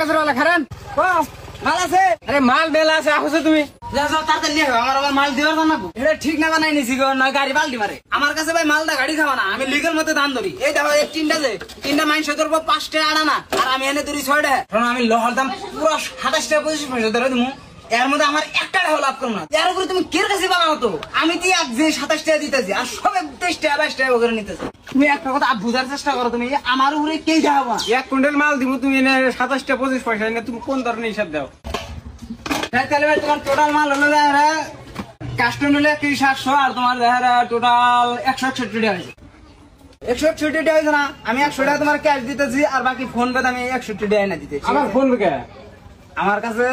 কাছে বলা খারান মাল আছে। আরে মাল বেলা আছে আসছো তুমি তাড়াতাড়ি নিয়ে আমার আবার মাল দেওয়ার জানা এটা ঠিক না বানাই নিছি গো না গাড়ি পাল্টি মারে আমার কাছে ভাই মালটা গাড়ি খাওয়া না আমি লিগেল মতে দান ধরি এই দেখো এই তিনটা মাইনস ধরবো 5 টাকা আনা না আর আমি এনে ধরি 6 টাকা কারণ আমি লোহার দাম পুরো 27 টাকা 25 পয়সা ধরে দিমু এর মধ্যে আমার 1 টাকা লাভ করব না এর উপরে তুমি কের কাছে পাবা তো আমি তো এক যে 27 টাকা দিতেছি আর সবে 23 টাকা 22 টাকা করে নিতেছি তুমি একটা কথা বুঝার চেষ্টা করো তুমি আমার উপরে কে যাবা 1 কুইন্টাল মাল দিব তুমি এনে 27 টাকা 25 পয়সা এনে তুমি কোন ধরনের হিসাব দাও তাহলে ভাই তোমার টোটাল মাল হলো কাস্টম হলো 3700 আর তোমার টোটাল 168 টাকা হয়েছে 168 টাকা হয়েছে না আমি 100 টাকা তোমার ক্যাশ দিতেছি আর বাকি ফোন পে আমি 61 টাকা এনে দিতেছি আমার ফোন পে আমার কাছে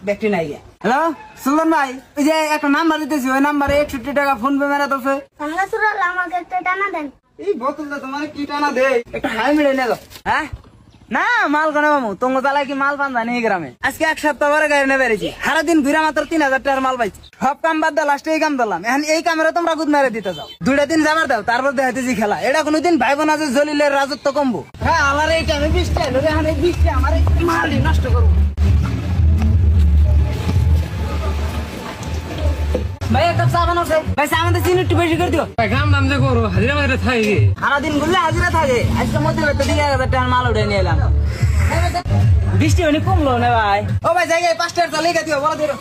ব্যাটারি নাই হ্যালো সুলতান ভাই ওই যে একটা নাম্বার দিতেছি ওই নাম্বারে 61 টাকা ফোন পে মেরা দছে তাহলে সুরাল আমাকে একটা টানা দেন এই বোতলটা তোমার কি টানা দেই একটা হাই মিলে নে হ্যাঁ না মাল কেন মামু তোমার তালা কি মাল পান জানি এই গ্রামে আজকে 1 সপ্তাহ পরে গাড়ি নিয়ে বেরিয়েছি সারাদিন ঘুরে মাত্র 3000 টাকার মাল পাইছি সব কাম বাদ দিয়ে লাস্টে এই কাম দিলাম এখন এই কামেরা তোমরা গুদ মেরে দিতে যাও 2টা দিন যাবার দাও তারপর দেখাইতেছি খেলা এটা কোনোদিন ভাইব না যে জলিলের রাজত্ব কমবো হ্যাঁ আমার এই টাইমে 20 টাকা লোকে এখন এই 20 টাকা আমার মাল নষ্ট করবো ভাই একটা চা বানাও ভাই চা আমাদের চিনি একটু বেশি করে দিও গ্রাম নাম যে করো হাজিরা মাঝে থাকে সারাদিন ঘুরলে হাজিরা থাকে আজকে মধ্যে 1000 টাকার মাল উঠে নিয়ে এলাম বৃষ্টি অনেক কমলো না ভাই ও ভাই জায়গায় 5 টাকা চালিয়ে দিও বলো দিও